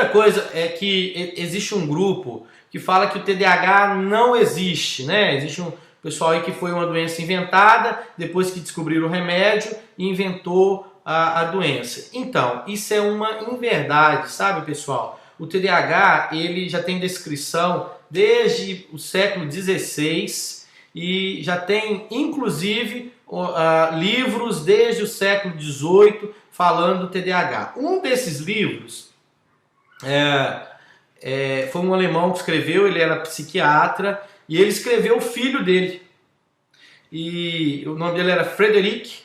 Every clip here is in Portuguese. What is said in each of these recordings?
primeira coisa é que existe um grupo que fala que o TDAH não existe, né? Existe um pessoal aí que foi uma doença inventada, depois que descobriram o remédio e inventou a doença. Então, isso é uma inverdade, sabe, pessoal? O TDAH, ele já tem descrição desde o século XVI e já tem, inclusive, livros desde o século XVIII falando do TDAH. Um desses livros foi um alemão que escreveu, ele era psiquiatra, e ele escreveu o filho dele. E o nome dele era Frederick.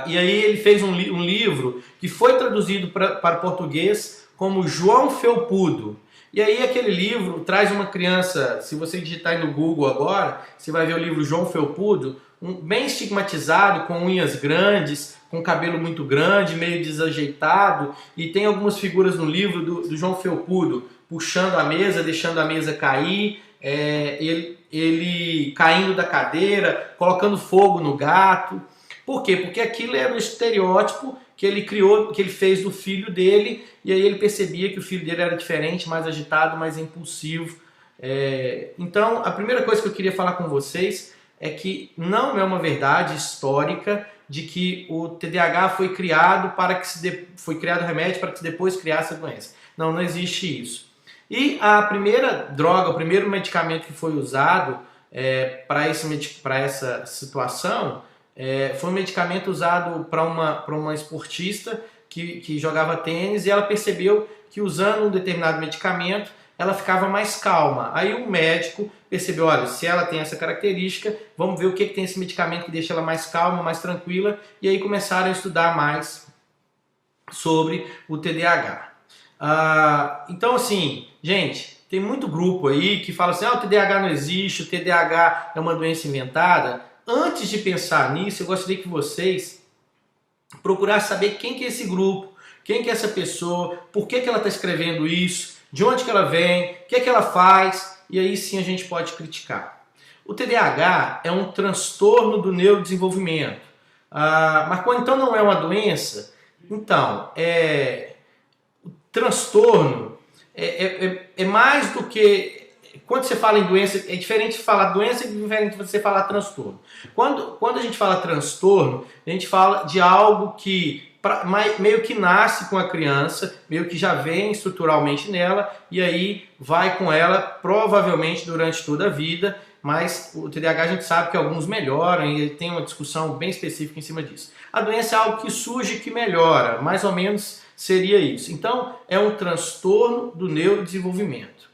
E aí ele fez um livro que foi traduzido para português como João Felpudo. E aí aquele livro traz uma criança, se você digitar aí no Google agora, você vai ver o livro João Felpudo, bem estigmatizado, com unhas grandes, com cabelo muito grande, meio desajeitado, e tem algumas figuras no livro do João Felpudo puxando a mesa, deixando a mesa cair, ele caindo da cadeira, colocando fogo no gato. Por quê? Porque aquilo era um estereótipo que ele criou, que ele fez do filho dele, e aí ele percebia que o filho dele era diferente, mais agitado, mais impulsivo. Então, a primeira coisa que eu queria falar com vocês é que não é uma verdade histórica de que o TDAH foi criado foi criado remédio para que depois criasse a doença. Não, não existe isso. E a primeira droga, o primeiro medicamento que foi usado para essa situação foi um medicamento usado para uma esportista que jogava tênis, e ela percebeu que usando um determinado medicamento ela ficava mais calma. Aí o médico percebeu, olha, se ela tem essa característica, vamos ver o que tem esse medicamento que deixa ela mais calma, mais tranquila, e aí começaram a estudar mais sobre o TDAH. Então assim, gente, tem muito grupo aí que fala assim, o TDAH não existe, o TDAH é uma doença inventada. Antes de pensar nisso, eu gostaria que vocês procurassem saber quem que é esse grupo, quem que é essa pessoa, por que ela está escrevendo isso, de onde que ela vem, o que ela faz, e aí sim a gente pode criticar. O TDAH é um transtorno do neurodesenvolvimento. Marconi, então não é uma doença? Então, o transtorno é mais do que... Quando você fala em doença, é diferente de falar doença e diferente de você falar transtorno. Quando a gente fala transtorno, a gente fala de algo que meio que nasce com a criança, meio que já vem estruturalmente nela, e aí vai com ela provavelmente durante toda a vida, mas o TDAH a gente sabe que alguns melhoram e tem uma discussão bem específica em cima disso. A doença é algo que surge e que melhora, mais ou menos seria isso. Então, é um transtorno do neurodesenvolvimento.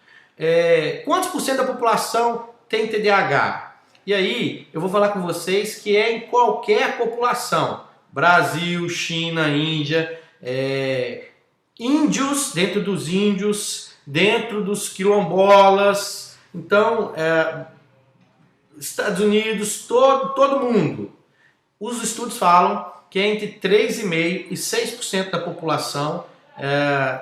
Quantos por cento da população tem TDAH? E aí, eu vou falar com vocês que é em qualquer população. Brasil, China, Índia, índios, dentro dos quilombolas, então, Estados Unidos, todo mundo. Os estudos falam que entre 3,5% e 6% da população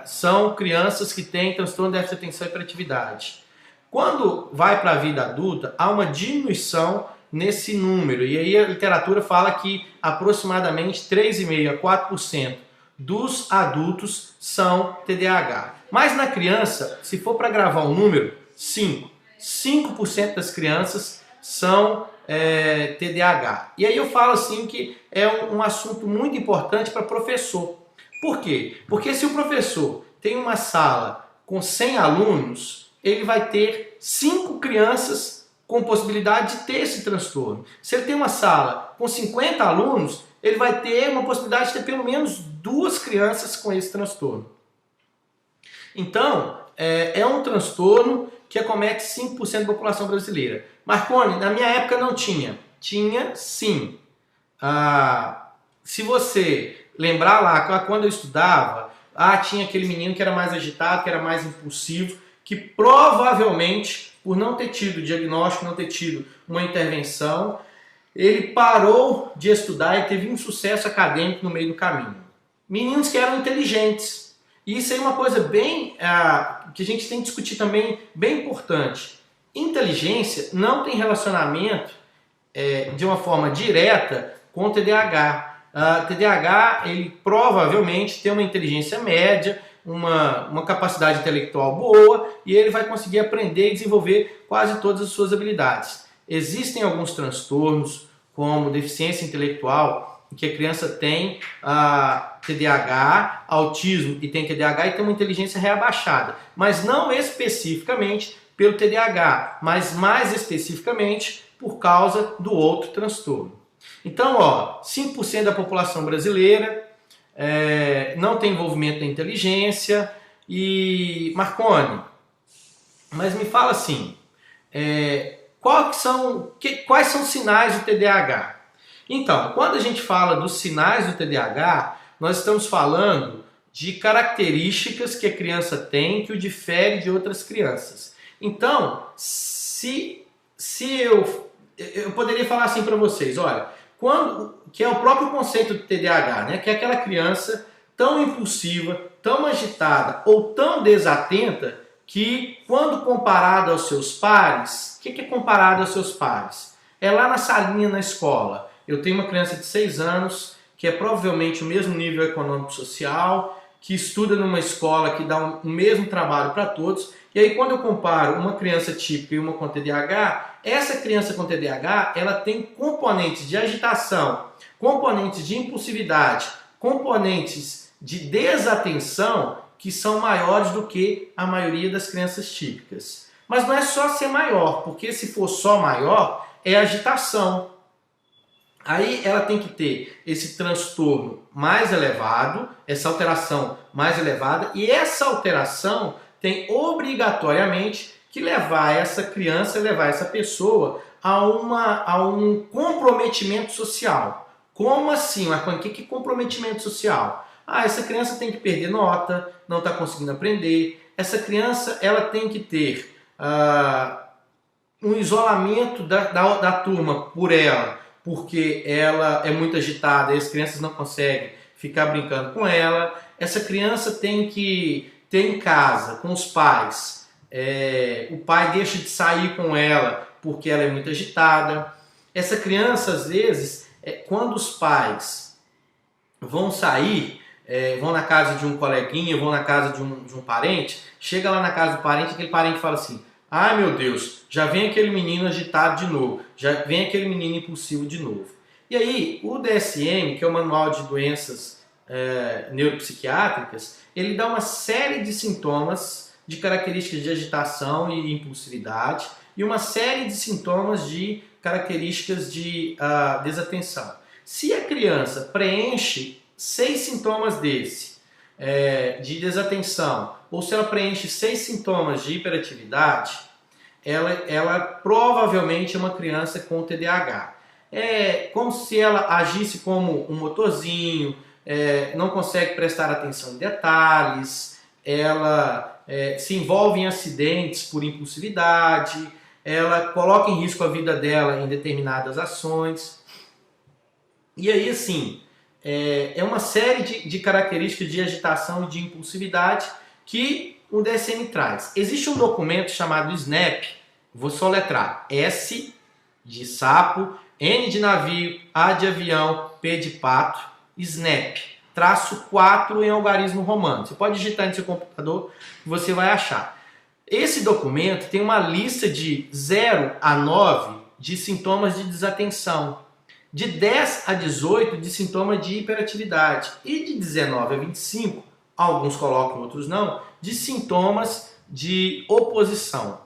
são crianças que têm transtorno de déficit de atenção e hiperatividade. Quando vai para a vida adulta, há uma diminuição nesse número, e aí a literatura fala que aproximadamente 3,5% a 4% dos adultos são TDAH. Mas na criança, se for para gravar um número, 5% das crianças são TDAH. E aí eu falo assim que é um assunto muito importante para professor. Por quê? Porque se o professor tem uma sala com 100 alunos, ele vai ter 5 crianças com possibilidade de ter esse transtorno. Se ele tem uma sala com 50 alunos, ele vai ter uma possibilidade de ter pelo menos 2 crianças com esse transtorno. Então, é um transtorno que acomete 5% da população brasileira. Marconi, na minha época não tinha. Tinha sim. Se você lembrar lá, quando eu estudava, tinha aquele menino que era mais agitado, que era mais impulsivo, que provavelmente, por não ter tido diagnóstico, não ter tido uma intervenção, ele parou de estudar e teve um sucesso acadêmico no meio do caminho. Meninos que eram inteligentes. E isso aí é uma coisa bem que a gente tem que discutir também, bem importante. Inteligência não tem relacionamento de uma forma direta com o TDAH. TDAH, ele provavelmente tem uma inteligência média, uma capacidade intelectual boa e ele vai conseguir aprender e desenvolver quase todas as suas habilidades. Existem alguns transtornos, como deficiência intelectual, em que a criança tem TDAH, autismo e tem TDAH e tem uma inteligência reabaixada, mas não especificamente pelo TDAH, mas mais especificamente por causa do outro transtorno. Então, 5% da população brasileira não tem envolvimento da inteligência. E, Marconi, mas me fala assim, quais são os sinais do TDAH? Então, quando a gente fala dos sinais do TDAH, nós estamos falando de características que a criança tem que o difere de outras crianças. Então, se eu poderia falar assim para vocês, olha, que é o próprio conceito do TDAH, né? Que é aquela criança tão impulsiva, tão agitada ou tão desatenta que, quando comparada aos seus pares, o que é comparado aos seus pares? É lá na salinha na escola. Eu tenho uma criança de 6 anos que é provavelmente o mesmo nível econômico-social, que estuda numa escola que dá o mesmo trabalho para todos. E aí, quando eu comparo uma criança típica e uma com TDAH, essa criança com TDAH, ela tem componentes de agitação, componentes de impulsividade, componentes de desatenção que são maiores do que a maioria das crianças típicas. Mas não é só ser maior, porque se for só maior, é agitação. Aí ela tem que ter esse transtorno mais elevado, essa alteração mais elevada, e essa alteração tem obrigatoriamente que levar essa criança, levar essa pessoa a um comprometimento social. Como assim, Marconi? O que é comprometimento social? Essa criança tem que perder nota, não está conseguindo aprender. Essa criança ela tem que ter um isolamento da turma por ela, porque ela é muito agitada e as crianças não conseguem ficar brincando com ela. Essa criança tem que ter em casa, com os pais, o pai deixa de sair com ela porque ela é muito agitada. Essa criança, às vezes, quando os pais vão sair, vão na casa de um coleguinha, vão na casa de um parente, chega lá na casa do parente, aquele parente fala assim: ai meu Deus, já vem aquele menino agitado de novo, já vem aquele menino impulsivo de novo. E aí, o DSM, que é o Manual de Doenças Neuropsiquiátricas, ele dá uma série de sintomas, de características de agitação e impulsividade, e uma série de sintomas de características de desatenção. Se a criança preenche 6 sintomas desse, de desatenção, ou se ela preenche 6 sintomas de hiperatividade, ela provavelmente é uma criança com TDAH. É como se ela agisse como um motorzinho, não consegue prestar atenção em detalhes, ela se envolve em acidentes por impulsividade, ela coloca em risco a vida dela em determinadas ações. E aí, assim, é uma série de características de agitação e de impulsividade que o DSM traz. Existe um documento chamado SNAP, vou soletrar: S de sapo, N de navio, A de avião, P de pato, SNAP, traço 4 em algarismo romano. Você pode digitar no seu computador que você vai achar. Esse documento tem uma lista de 0 a 9 de sintomas de desatenção, de 10 a 18 de sintomas de hiperatividade e de 19 a 25, alguns colocam, outros não, de sintomas de oposição.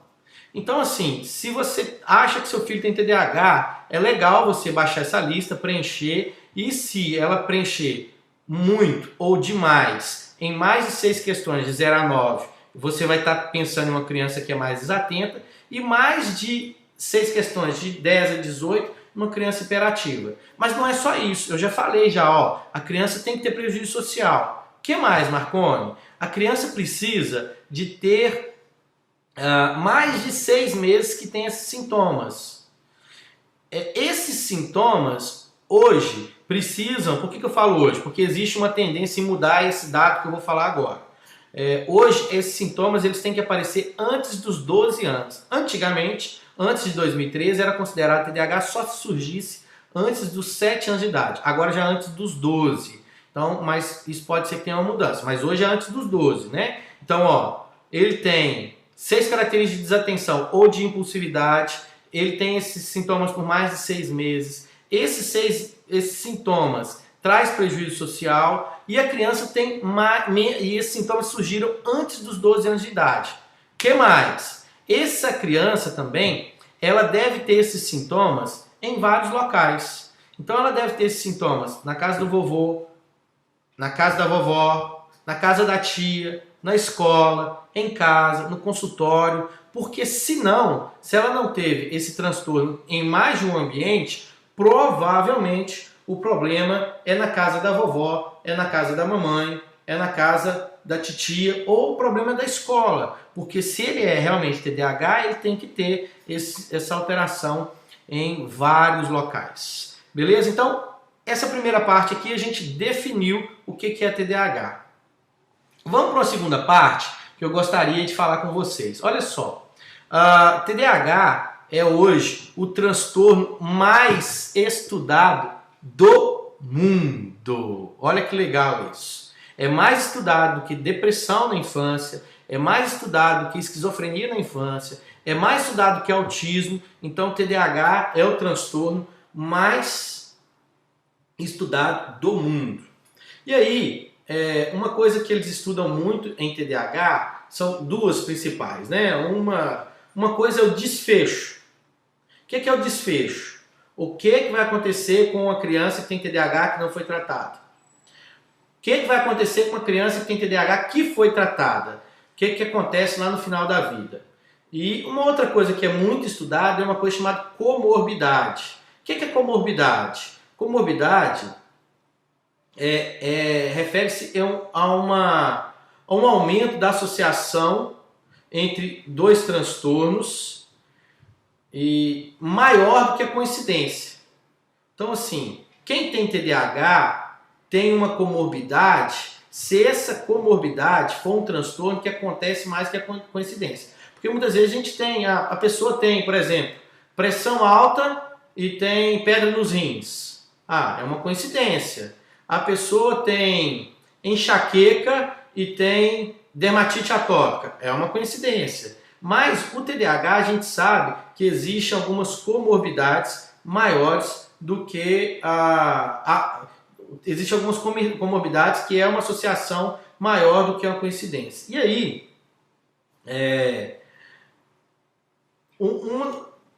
Então, assim, se você acha que seu filho tem TDAH, é legal você baixar essa lista, preencher, e se ela preencher muito ou demais, em mais de 6 questões, de 0 a 9, você vai estar pensando em uma criança que é mais desatenta, e mais de 6 questões, de 10 a 18, uma criança hiperativa. Mas não é só isso, eu já falei a criança tem que ter prejuízo social. O que mais, Marconi? A criança precisa de ter mais de 6 meses que tem esses sintomas. Esses sintomas, hoje, precisam... Por que eu falo hoje? Porque existe uma tendência em mudar esse dado que eu vou falar agora. Hoje, esses sintomas eles têm que aparecer antes dos 12 anos. Antigamente, antes de 2013, era considerado TDAH só se surgisse antes dos 7 anos de idade. Agora já antes dos 12. Então, mas isso pode ser que tenha uma mudança. Mas hoje é antes dos 12, né? Então, ó, ele tem 6 características de desatenção ou de impulsividade. Ele tem esses sintomas por mais de 6 meses. Esses sintomas traz prejuízo social e a criança tem e esses sintomas surgiram antes dos 12 anos de idade. O que mais? Essa criança também, ela deve ter esses sintomas em vários locais. Então ela deve ter esses sintomas na casa do vovô, na casa da vovó, na casa da tia, na escola, em casa, no consultório, porque senão, se ela não teve esse transtorno em mais de um ambiente, provavelmente o problema é na casa da vovó, é na casa da mamãe, é na casa da titia, ou o problema é da escola, porque se ele é realmente TDAH, ele tem que ter essa alteração em vários locais. Beleza? Então, essa primeira parte aqui a gente definiu o que é TDAH. Vamos para a segunda parte que eu gostaria de falar com vocês. Olha só, TDAH é hoje o transtorno mais estudado do mundo. Olha que legal isso. É mais estudado do que depressão na infância, é mais estudado do que esquizofrenia na infância, é mais estudado que autismo. Então, TDAH é o transtorno mais estudado do mundo. E aí, uma coisa que eles estudam muito em TDAH são duas principais, né? Uma coisa é o desfecho. O que é o desfecho? O que vai acontecer com uma criança que tem TDAH que não foi tratada? O que vai acontecer com uma criança que tem TDAH que foi tratada? O que acontece lá no final da vida? E uma outra coisa que é muito estudada é uma coisa chamada comorbidade. O que é comorbidade? Comorbidade refere-se a um aumento da associação entre dois transtornos e maior do que a coincidência. Então, assim, quem tem TDAH tem uma comorbidade se essa comorbidade for um transtorno que acontece mais que a coincidência. Porque muitas vezes a gente tem, a pessoa tem, por exemplo, pressão alta e tem pedra nos rins. É uma coincidência. A pessoa tem enxaqueca e tem dermatite atópica. É uma coincidência. Mas o TDAH a gente sabe que existem algumas comorbidades maiores do que existem algumas comorbidades que é uma associação maior do que uma coincidência. E aí,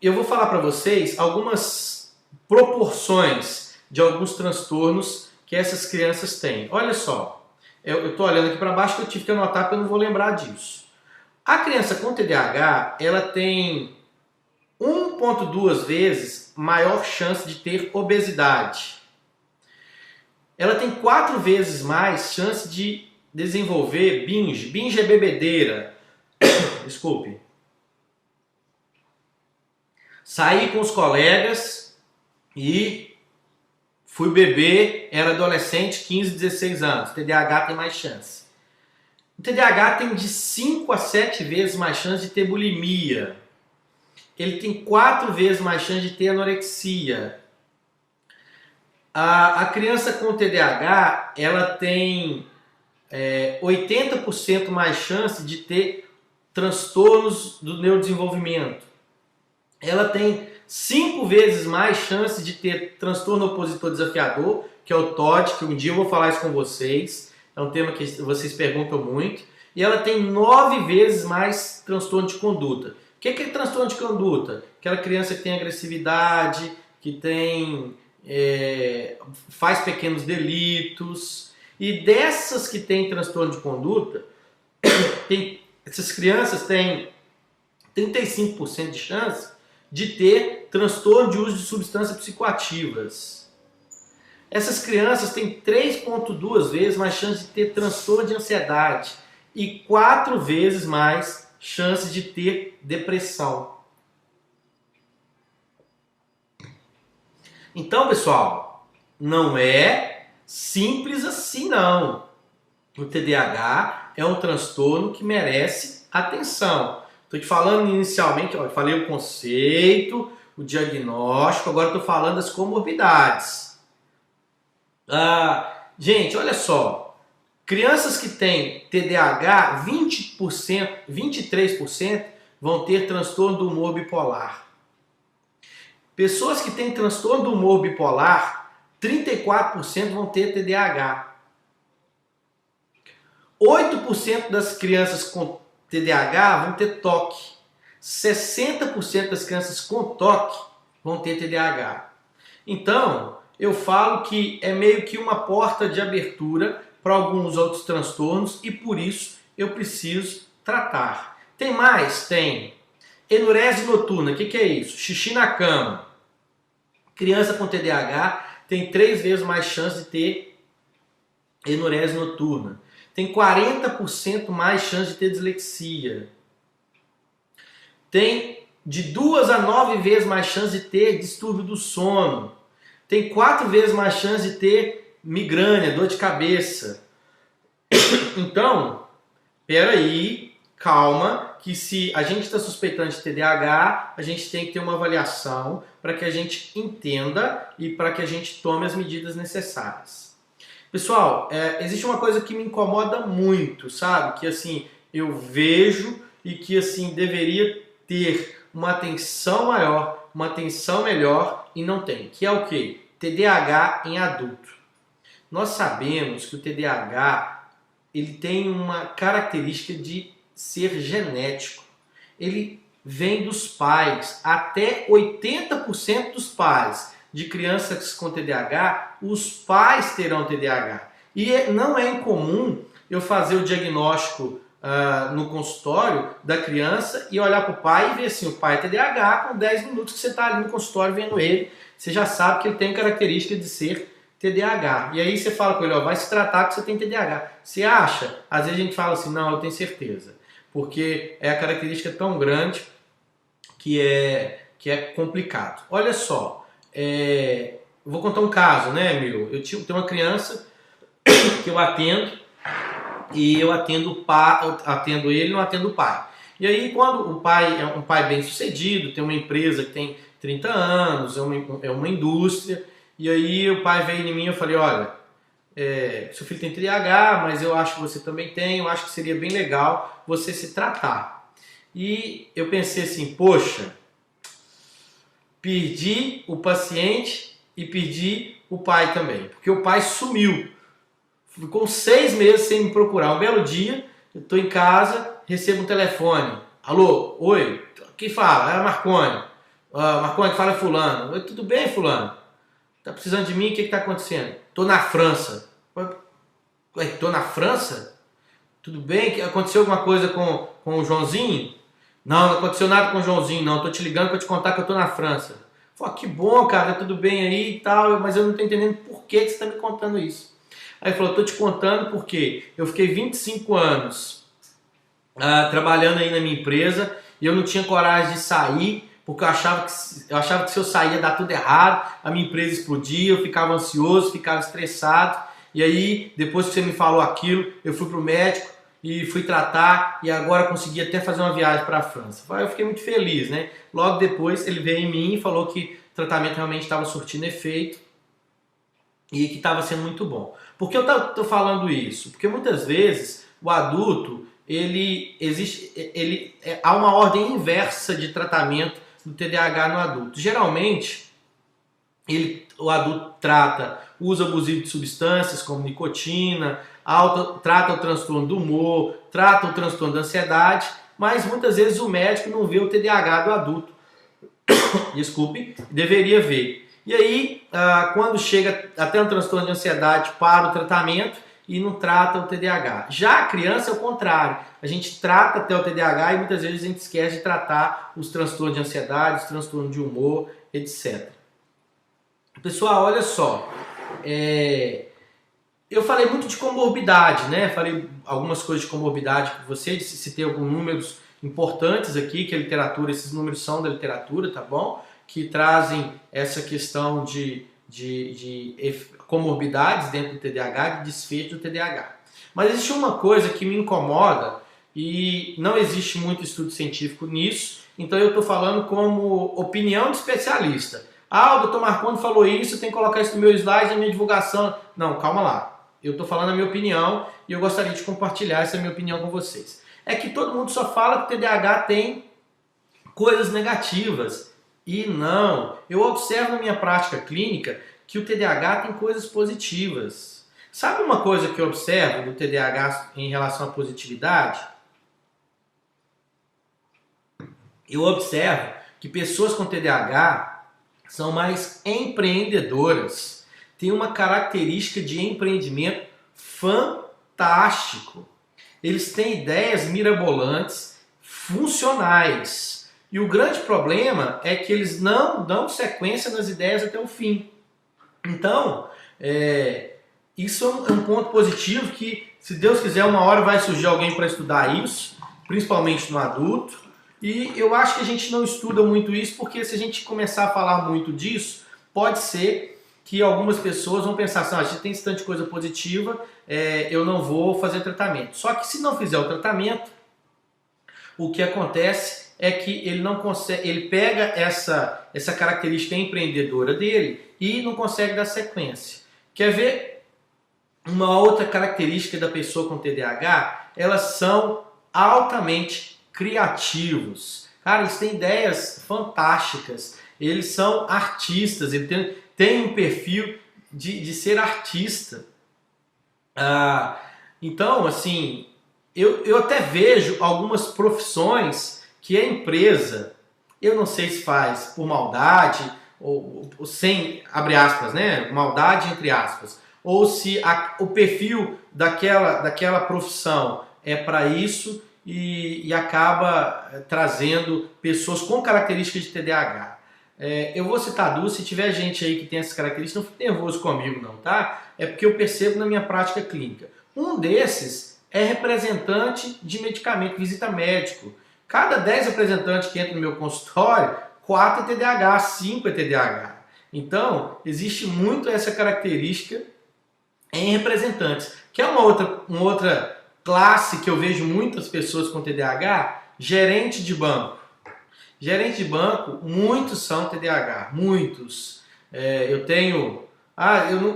eu vou falar para vocês algumas proporções de alguns transtornos que essas crianças têm. Olha só, eu estou olhando aqui para baixo que eu tive que anotar porque eu não vou lembrar disso. A criança com TDAH, ela tem 1,2 vezes maior chance de ter obesidade. Ela tem 4 vezes mais chance de desenvolver binge. Binge é bebedeira. Desculpe. Saí com os colegas e fui beber, era adolescente, 15, 16 anos. TDAH tem mais chance. O TDAH tem de 5 a 7 vezes mais chance de ter bulimia. Ele tem 4 vezes mais chance de ter anorexia. A criança com TDAH, ela tem 80% mais chance de ter transtornos do neurodesenvolvimento. Ela tem 5 vezes mais chance de ter transtorno opositor desafiador, que é o TOD, que um dia eu vou falar isso com vocês. É um tema que vocês perguntam muito. E ela tem 9 vezes mais transtorno de conduta. O que é transtorno de conduta? Aquela criança que tem agressividade, que tem faz pequenos delitos. E dessas que têm transtorno de conduta, essas crianças têm 35% de chance de ter transtorno de uso de substâncias psicoativas. Essas crianças têm 3,2 vezes mais chance de ter transtorno de ansiedade e 4 vezes mais chance de ter depressão. Então, pessoal, não é simples assim não. O TDAH é um transtorno que merece atenção. Estou te falando inicialmente, eu falei o conceito, o diagnóstico, agora estou falando das comorbidades. Gente, olha só, crianças que têm TDAH, 20%, 23% vão ter transtorno do humor bipolar. Pessoas que têm transtorno do humor bipolar, 34% vão ter TDAH. 8% das crianças com TDAH vão ter toque. 60% das crianças com toque vão ter TDAH. Então, eu falo que é meio que uma porta de abertura para alguns outros transtornos e por isso eu preciso tratar. Tem mais? Tem. Enurese noturna, o que é isso? Xixi na cama. Criança com TDAH tem 3 vezes mais chance de ter enurese noturna. Tem 40% mais chance de ter dislexia. Tem de 2 a 9 vezes mais chance de ter distúrbio do sono. Tem 4 vezes mais chance de ter migrânia, dor de cabeça. Então, peraí, calma, que se a gente está suspeitando de TDAH, a gente tem que ter uma avaliação para que a gente entenda e para que a gente tome as medidas necessárias. Pessoal, existe uma coisa que me incomoda muito, sabe? Que assim, eu vejo e que assim, deveria ter uma atenção maior, uma atenção melhor e não tem. Que é o quê? TDAH em adulto. Nós sabemos que o TDAH ele tem uma característica de ser genético. Ele vem dos pais. Até 80% dos pais de crianças com TDAH, os pais terão TDAH. E não é incomum eu fazer o diagnóstico no consultório da criança e olhar para o pai e ver assim, o pai é TDAH, com 10 minutos que você está ali no consultório vendo ele, você já sabe que ele tem característica de ser TDAH. E aí você fala com ele, ó, vai se tratar que você tem TDAH. Você acha? Às vezes a gente fala assim, não, eu tenho certeza. Porque é a característica tão grande que é complicado. Olha só, vou contar um caso, né, meu? Eu tenho uma criança que eu atendo e eu atendo o pai, atendo ele, não atendo o pai. E aí quando o pai é um pai bem sucedido, tem uma empresa que tem 30 anos, é uma indústria, e aí o pai veio em mim e eu falei, olha, seu filho tem TDAH, mas eu acho que você também tem, eu acho que seria bem legal você se tratar. E eu pensei assim, poxa, perdi o paciente e perdi o pai também, porque o pai sumiu. Ficou 6 meses sem me procurar. Um belo dia, eu estou em casa, recebo um telefone. Alô, oi, quem fala? É Marconi. Marconi, fala fulano. Oi, tudo bem, fulano? Tá precisando de mim? O que está acontecendo? Tô na França. Ué, tô na França? Tudo bem? Aconteceu alguma coisa com o Joãozinho? Não, não aconteceu nada com o Joãozinho, não. Tô te ligando para te contar que eu tô na França. Falei, que bom, cara, tudo bem aí e tal, mas eu não tô entendendo por que você está me contando isso. Aí ele falou, tô te contando porque eu fiquei 25 anos trabalhando aí na minha empresa e eu não tinha coragem de sair porque eu achava que se eu sair ia dar tudo errado, a minha empresa explodia, eu ficava ansioso, ficava estressado. E aí, depois que você me falou aquilo, eu fui pro médico e fui tratar e agora consegui até fazer uma viagem para a França. Eu fiquei muito feliz, né? Logo depois ele veio em mim e falou que o tratamento realmente estava surtindo efeito e que estava sendo muito bom. Por que eu estou falando isso? Porque muitas vezes o adulto, há uma ordem inversa de tratamento do TDAH no adulto. Geralmente, o adulto trata o uso abusivo de substâncias como nicotina, trata o transtorno do humor, trata o transtorno da ansiedade, mas muitas vezes o médico não vê o TDAH do adulto. Desculpe, deveria ver. E aí, quando chega até um transtorno de ansiedade, para o tratamento e não trata o TDAH. Já a criança é o contrário. A gente trata até o TDAH e muitas vezes a gente esquece de tratar os transtornos de ansiedade, os transtornos de humor, etc. Pessoal, olha só. Eu falei muito de comorbidade, né? Falei algumas coisas de comorbidade com você, citei alguns números importantes aqui, que a literatura, esses números são da literatura, tá bom? Que trazem essa questão de comorbidades dentro do TDAH, de desfecho do TDAH. Mas existe uma coisa que me incomoda e não existe muito estudo científico nisso, então eu estou falando como opinião de especialista. O doutor Marconi falou isso, eu tenho que colocar isso no meu slide, na minha divulgação. Não, calma lá. eu estou falando a minha opinião e eu gostaria de compartilhar essa minha opinião com vocês. É que todo mundo só fala que o TDAH tem coisas negativas. E não, eu observo na minha prática clínica que o TDAH tem coisas positivas. Sabe uma coisa que eu observo do TDAH em relação à positividade? Eu observo que pessoas com TDAH são mais empreendedoras, têm uma característica de empreendimento fantástico. Eles têm ideias mirabolantes, funcionais. E o grande problema é que eles não dão sequência nas ideias até o fim. Então, isso é um ponto positivo que, se Deus quiser, uma hora vai surgir alguém para estudar isso, principalmente no adulto. E eu acho que a gente não estuda muito isso, porque se a gente começar a falar muito disso, pode ser que algumas pessoas vão pensar assim, a gente tem tanta coisa positiva, eu não vou fazer tratamento. Só que se não fizer o tratamento, o que acontece é que ele não consegue, ele pega essa característica empreendedora dele e não consegue dar sequência. Quer ver uma outra característica da pessoa com TDAH? Elas são altamente criativos. Cara, eles têm ideias fantásticas. Eles são artistas. Eles têm um perfil de ser artista. Então, assim, eu até vejo algumas profissões que a empresa, eu não sei se faz por maldade, ou sem, abre aspas, né? Maldade entre aspas. Ou se o perfil daquela profissão é para isso e acaba trazendo pessoas com características de TDAH. Eu vou citar duas, se tiver gente aí que tem essas características, não fique nervoso comigo não, tá? É porque eu percebo na minha prática clínica. Um desses é representante de medicamento, visita médico. Cada 10 representantes que entram no meu consultório, 4 é TDAH, 5 é TDAH. Então, existe muito essa característica em representantes. Que é uma outra classe que eu vejo muitas pessoas com TDAH, gerente de banco. Gerente de banco, muitos são TDAH, muitos. Eu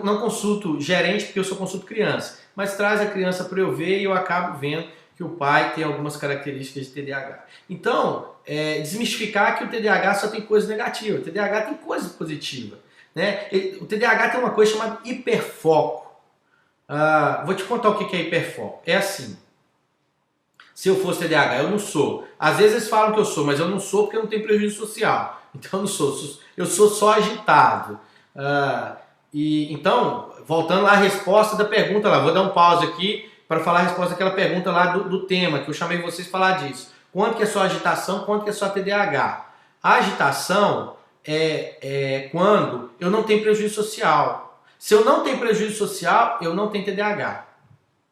não consulto gerente porque eu só consulto criança, mas traz a criança para eu ver e eu acabo vendo que o pai tem algumas características de TDAH. Então, desmistificar que o TDAH só tem coisas negativas, o TDAH tem coisas positivas. Né? O TDAH tem uma coisa chamada hiperfoco. Vou te contar o que é hiperfoco. É assim, se eu fosse TDAH, eu não sou. Às vezes eles falam que eu sou, mas eu não sou porque eu não tenho prejuízo social. Então eu não sou. Eu sou só agitado. Então, voltando lá à resposta da pergunta lá, vou dar um pause aqui para falar a resposta daquela pergunta lá do tema, que eu chamei vocês para falar disso. Quanto que é só agitação, quanto que é só TDAH? A agitação é quando eu não tenho prejuízo social. Se eu não tenho prejuízo social, eu não tenho TDAH.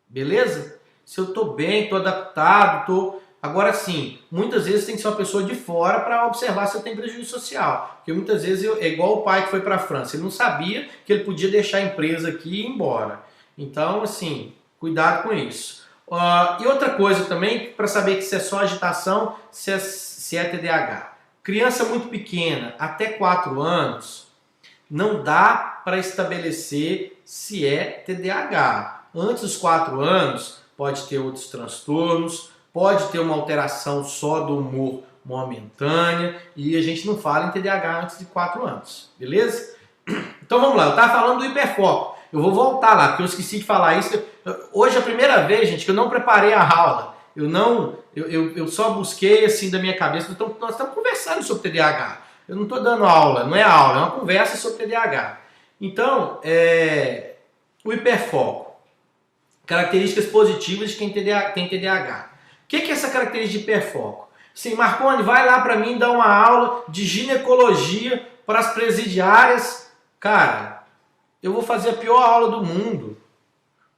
Beleza? Se eu estou bem, estou adaptado, Agora sim, muitas vezes tem que ser uma pessoa de fora para observar se eu tenho prejuízo social. Porque muitas vezes é igual o pai que foi para a França. Ele não sabia que ele podia deixar a empresa aqui e ir embora. Então, assim, cuidado com isso. E outra coisa também, para saber que se é só agitação, se é TDAH. Criança muito pequena, até 4 anos, não dá para estabelecer se é TDAH. Antes dos 4 anos, pode ter outros transtornos, pode ter uma alteração só do humor momentânea e a gente não fala em TDAH antes de 4 anos, beleza? Então vamos lá, eu estava falando do hiperfoco. Eu vou voltar lá, porque eu esqueci de falar isso. Hoje é a primeira vez, gente, que eu não preparei a aula. Eu só busquei assim da minha cabeça. Então, nós estamos conversando sobre TDAH. Eu não estou dando aula, não é aula, é uma conversa sobre TDAH. Então, o hiperfoco. Características positivas de quem tem TDAH. O que é essa característica de hiperfoco? Sim, Marconi, vai lá para mim dar uma aula de ginecologia para as presidiárias. Cara, eu vou fazer a pior aula do mundo.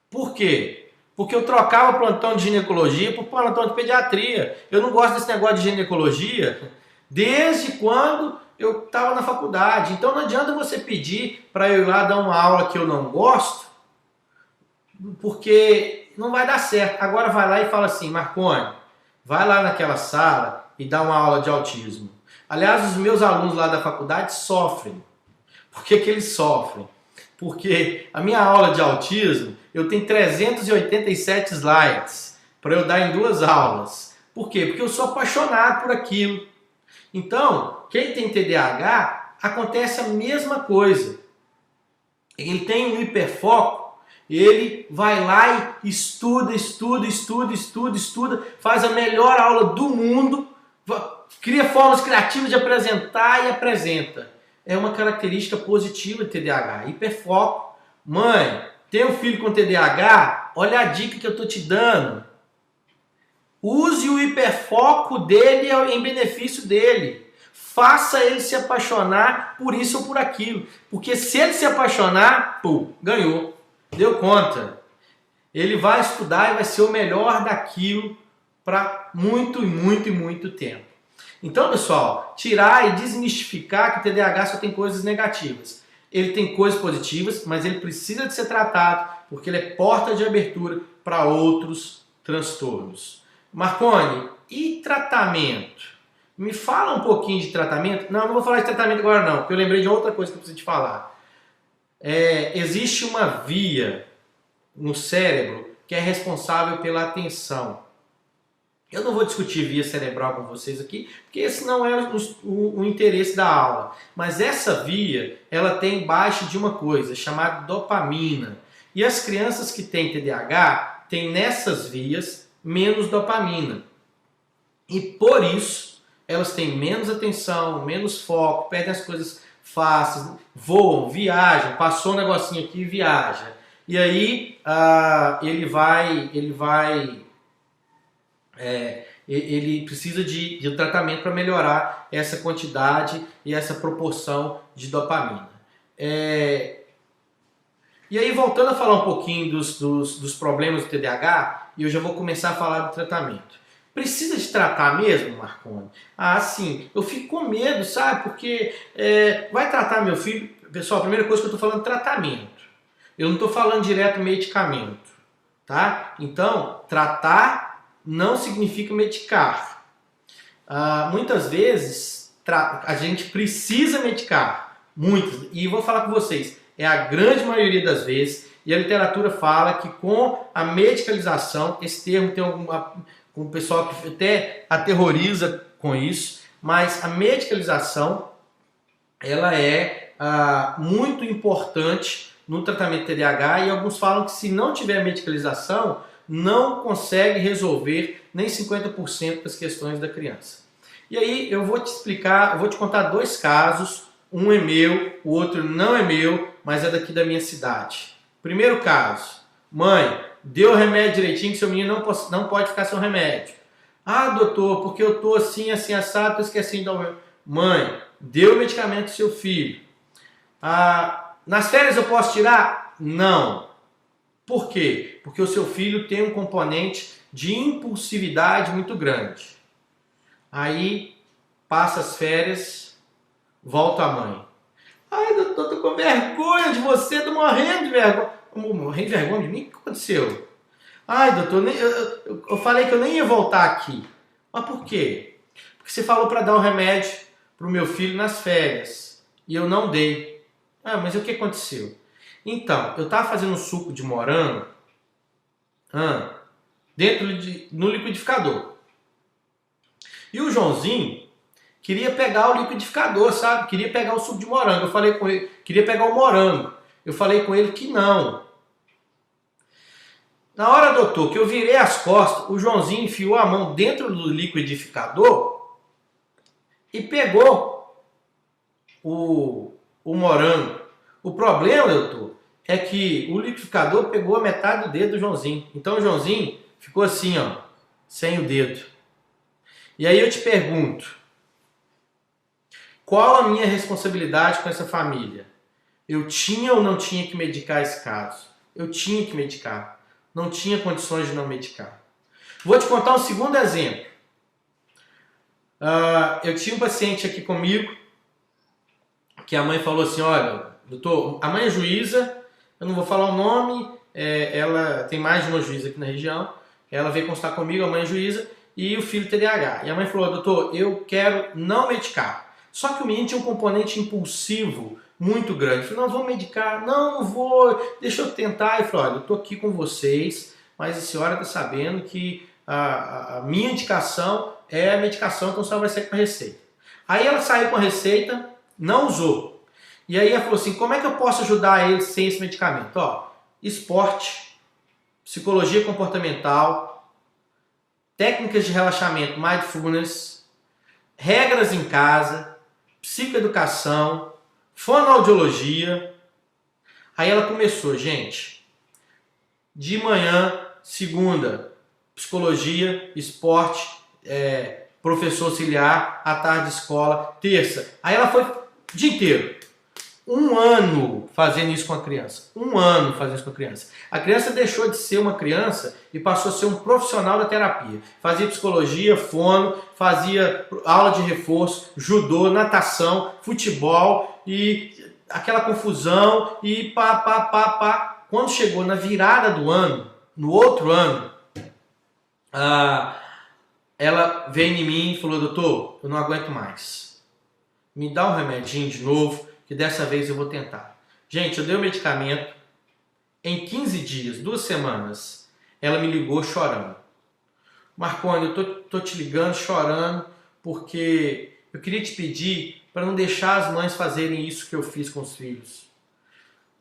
Por quê? Porque eu trocava plantão de ginecologia por plantão de pediatria. Eu não gosto desse negócio de ginecologia desde quando eu estava na faculdade. Então não adianta você pedir para eu ir lá dar uma aula que eu não gosto, porque não vai dar certo. Agora vai lá e fala assim, Marconi, vai lá naquela sala e dá uma aula de autismo. Aliás, os meus alunos lá da faculdade sofrem. Por que eles sofrem? porque a minha aula de autismo, eu tenho 387 slides para eu dar em 2 aulas. Por quê? Porque eu sou apaixonado por aquilo. Então, quem tem TDAH, acontece a mesma coisa. Ele tem um hiperfoco, ele vai lá e estuda, faz a melhor aula do mundo, cria formas criativas de apresentar e apresenta. É uma característica positiva de TDAH, hiperfoco. Mãe, tem um filho com TDAH? Olha a dica que eu estou te dando. Use o hiperfoco dele em benefício dele. Faça ele se apaixonar por isso ou por aquilo. Porque se ele se apaixonar, ganhou. Deu conta. Ele vai estudar e vai ser o melhor daquilo para muito tempo. Então, pessoal, tirar e desmistificar que o TDAH só tem coisas negativas. Ele tem coisas positivas, mas ele precisa de ser tratado porque ele é porta de abertura para outros transtornos. Marconi, e tratamento? Me fala um pouquinho de tratamento. Não vou falar de tratamento agora não, porque eu lembrei de outra coisa que eu preciso te falar. Existe uma via no cérebro que é responsável pela atenção. Eu não vou discutir via cerebral com vocês aqui, porque esse não é o interesse da aula. Mas essa via, ela tem baixa de uma coisa, chamada dopamina. E as crianças que têm TDAH têm nessas vias menos dopamina. E por isso, elas têm menos atenção, menos foco, perdem as coisas fáceis, voam, viajam, passou um negocinho aqui e viaja. E aí ele precisa de um tratamento para melhorar essa quantidade e essa proporção de dopamina. E aí, voltando a falar um pouquinho dos problemas do TDAH, e eu já vou começar a falar do tratamento. Precisa de tratar mesmo, Marconi? Ah, sim. Eu fico com medo, sabe? Porque vai tratar meu filho... Pessoal, a primeira coisa que eu estou falando é tratamento. Eu não estou falando direto medicamento, tá? Então, tratar não significa medicar. Muitas vezes, a gente precisa medicar. Muitas. E vou falar com vocês, é a grande maioria das vezes, e a literatura fala que com a medicalização, esse termo tem um pessoal que até aterroriza com isso, mas a medicalização, ela é muito importante no tratamento de TDAH, e alguns falam que se não tiver medicalização, não consegue resolver nem 50% das questões da criança. E aí eu vou te explicar, eu vou te contar 2 casos, um é meu, o outro não é meu, mas é daqui da minha cidade. Primeiro caso, mãe, deu o remédio direitinho que seu menino não pode ficar sem o remédio. Ah, doutor, porque eu tô assim assado, tô esquecendo de dar o remédio. Mãe, deu o medicamento pro seu filho. Nas férias eu posso tirar? Não. Por quê? Porque o seu filho tem um componente de impulsividade muito grande. Aí, passa as férias, volta a mãe. Ai, doutor, tô com vergonha de você, tô morrendo de vergonha. Morrendo de vergonha de mim? O que aconteceu? Ai, doutor, eu falei que eu nem ia voltar aqui. Mas por quê? Porque você falou para dar um remédio pro meu filho nas férias. E eu não dei. Mas o que aconteceu? Então, eu estava fazendo um suco de morango no liquidificador. E o Joãozinho queria pegar o liquidificador, sabe? Queria pegar o suco de morango. Eu falei com ele, queria pegar o morango. Eu falei com ele que não. Na hora, doutor, que eu virei as costas, o Joãozinho enfiou a mão dentro do liquidificador e pegou o morango. O problema, doutor, é que o liquidificador pegou a metade do dedo do Joãozinho. Então o Joãozinho ficou assim, ó, sem o dedo. E aí eu te pergunto, qual a minha responsabilidade com essa família? Eu tinha ou não tinha que medicar esse caso? Eu tinha que medicar. Não tinha condições de não medicar. Vou te contar um segundo exemplo. Eu tinha um paciente aqui comigo que a mãe falou assim, olha, doutor, a mãe é juíza, eu não vou falar o nome, ela tem mais de uma juíza aqui na região, ela veio consultar comigo, a mãe é juíza, e o filho TDAH. E a mãe falou, doutor, eu quero não medicar. Só que o menino tinha um componente impulsivo muito grande. Eu falei, não, vamos medicar. Não, não vou, deixa eu tentar. Eu falei, olha, eu tô aqui com vocês, mas a senhora está sabendo que a minha indicação é a medicação, então a senhora vai sair com a receita. Aí ela saiu com a receita, não usou. E aí ela falou assim, como é que eu posso ajudar ele sem esse medicamento? Ó, esporte, psicologia comportamental, técnicas de relaxamento, mindfulness, regras em casa, psicoeducação, fonoaudiologia. Aí ela começou, gente, de manhã, segunda, psicologia, esporte, professor auxiliar, à tarde escola, terça. Aí ela foi o dia inteiro. 1 ano fazendo isso com a criança. 1 ano fazendo isso com a criança. A criança deixou de ser uma criança e passou a ser um profissional da terapia. Fazia psicologia, fono, fazia aula de reforço, judô, natação, futebol e aquela confusão e pá. Quando chegou na virada do ano, no outro ano, ela veio em mim e falou, doutor, eu não aguento mais. Me dá um remedinho de novo, que dessa vez eu vou tentar. Gente, eu dei o medicamento, em 15 dias, 2 semanas, ela me ligou chorando. Marconi, eu tô te ligando chorando porque eu queria te pedir para não deixar as mães fazerem isso que eu fiz com os filhos.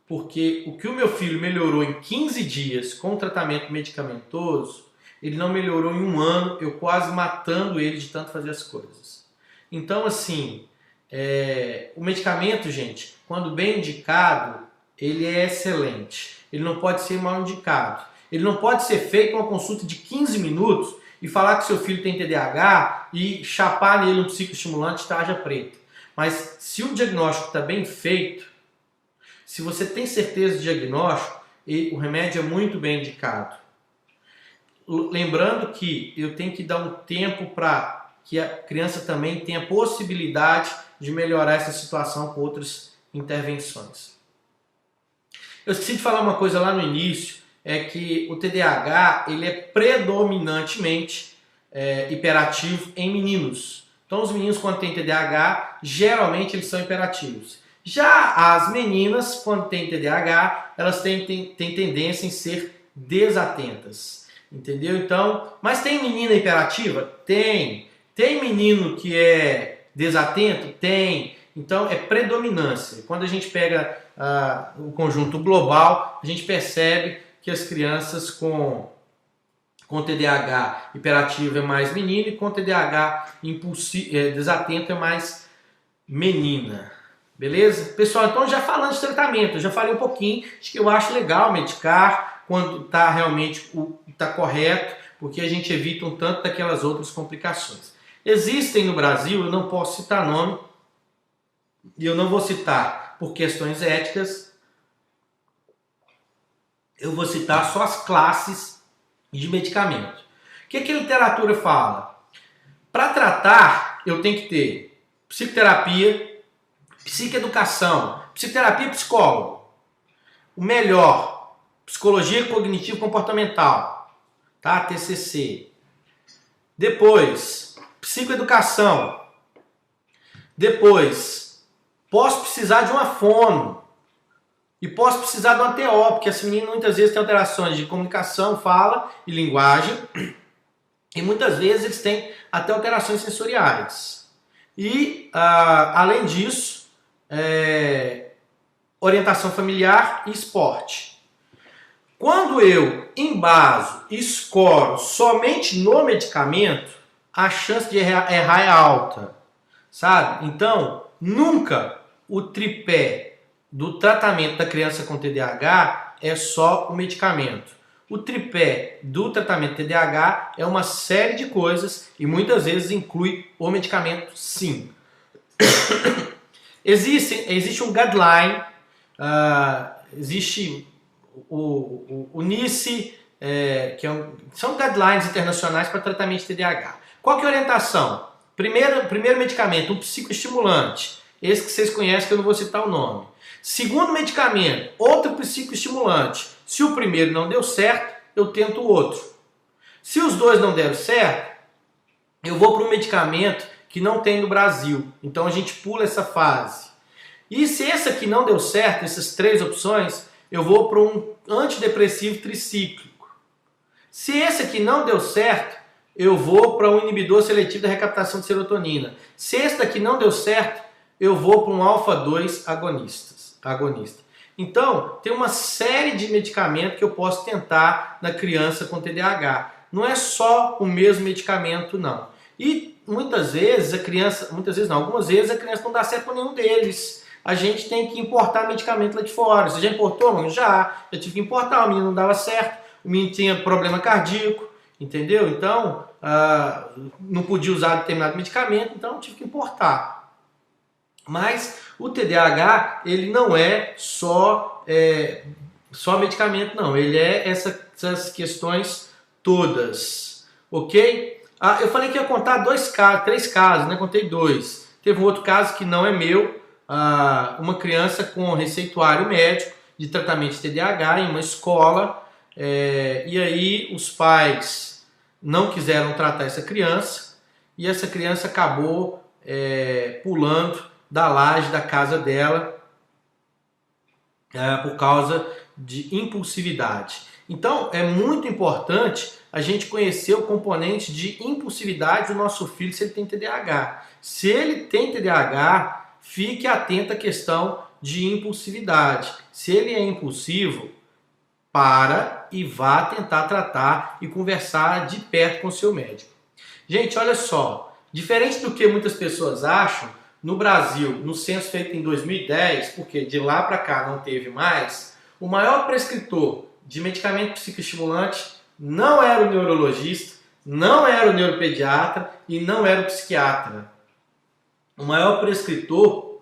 Porque o que o meu filho melhorou em 15 dias com o tratamento medicamentoso, ele não melhorou em 1 ano, eu quase matando ele de tanto fazer as coisas. Então, assim, o medicamento, gente, quando bem indicado, ele é excelente. Ele não pode ser mal indicado. Ele não pode ser feito uma consulta de 15 minutos e falar que seu filho tem TDAH e chapar nele um psicoestimulante tarja preta. Mas se o diagnóstico está bem feito, se você tem certeza do diagnóstico, o remédio é muito bem indicado. Lembrando que eu tenho que dar um tempo para que a criança também tenha possibilidade de melhorar essa situação com outras intervenções. Eu esqueci de falar uma coisa lá no início, é que o TDAH ele é predominantemente hiperativo em meninos. Então os meninos quando têm TDAH, geralmente eles são hiperativos. Já as meninas, quando têm TDAH, elas têm tendência em ser desatentas. Entendeu? Então, mas tem menina hiperativa? Tem. Tem menino que é desatento? Tem. Então é predominância. Quando a gente pega o conjunto global, a gente percebe que as crianças com TDAH hiperativo é mais menino e com TDAH desatento é mais menina. Beleza? Pessoal, então já falando de tratamento, eu já falei um pouquinho de que eu acho legal medicar quando está realmente tá correto, porque a gente evita um tanto daquelas outras complicações. Existem no Brasil, eu não posso citar nome, e eu não vou citar por questões éticas, eu vou citar só as classes de medicamento. O que a literatura fala? Para tratar, eu tenho que ter psicoterapia, psicoeducação, psicoterapia e psicólogo. O melhor, psicologia cognitivo-comportamental, tá? TCC. Depois, psicoeducação. Depois, posso precisar de uma fono. E posso precisar de uma TO, porque esse menino muitas vezes tem alterações de comunicação, fala e linguagem. E muitas vezes eles têm até alterações sensoriais. E, além disso, orientação familiar e esporte. Quando eu embaso e escoro somente no medicamento, a chance de errar é alta, sabe? Então, nunca o tripé do tratamento da criança com TDAH é só o medicamento. O tripé do tratamento TDAH é uma série de coisas e muitas vezes inclui o medicamento, sim. Existe um guideline, existe o NICE, são guidelines internacionais para tratamento de TDAH. Qual que é a orientação? Primeiro medicamento, um psicoestimulante, esse que vocês conhecem que eu não vou citar o nome. Segundo medicamento, outro psicoestimulante. Se o primeiro não deu certo, eu tento o outro. Se os dois não deram certo, eu vou para um medicamento que não tem no Brasil. Então a gente pula essa fase. E se esse aqui não deu certo, essas 3 opções, eu vou para um antidepressivo tricíclico. Se esse aqui não deu certo, eu vou para um inibidor seletivo da recaptação de serotonina. Se esse daqui não deu certo, eu vou para um alfa-2 agonista. Então, tem uma série de medicamentos que eu posso tentar na criança com TDAH. Não é só o mesmo medicamento, não. E muitas vezes algumas vezes a criança não dá certo com nenhum deles. A gente tem que importar medicamento lá de fora. Você já importou, mano? Já. Eu tive que importar, o menino não dava certo, o menino tinha problema cardíaco, entendeu? Então, não podia usar determinado medicamento, então eu tive que importar. Mas o TDAH, ele não é só medicamento, não. Ele é essas questões todas, ok? Eu falei que ia contar 3 casos, né? Contei 2. Teve um outro caso que não é meu, uma criança com receituário médico de tratamento de TDAH em uma escola, e aí os pais não quiseram tratar essa criança, e essa criança acabou pulando da laje da casa dela por causa de impulsividade. Então é muito importante a gente conhecer o componente de impulsividade do nosso filho se ele tem TDAH. Se ele tem TDAH, fique atento à questão de impulsividade. Se ele é impulsivo, para e vá tentar tratar e conversar de perto com o seu médico. Gente, olha só, diferente do que muitas pessoas acham, no Brasil, no censo feito em 2010, porque de lá para cá não teve mais, o maior prescritor de medicamento psicoestimulante não era o neurologista, não era o neuropediatra e não era o psiquiatra. O maior prescritor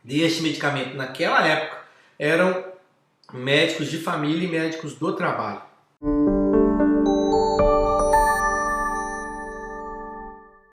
deste medicamento naquela época eram médicos de família e médicos do trabalho.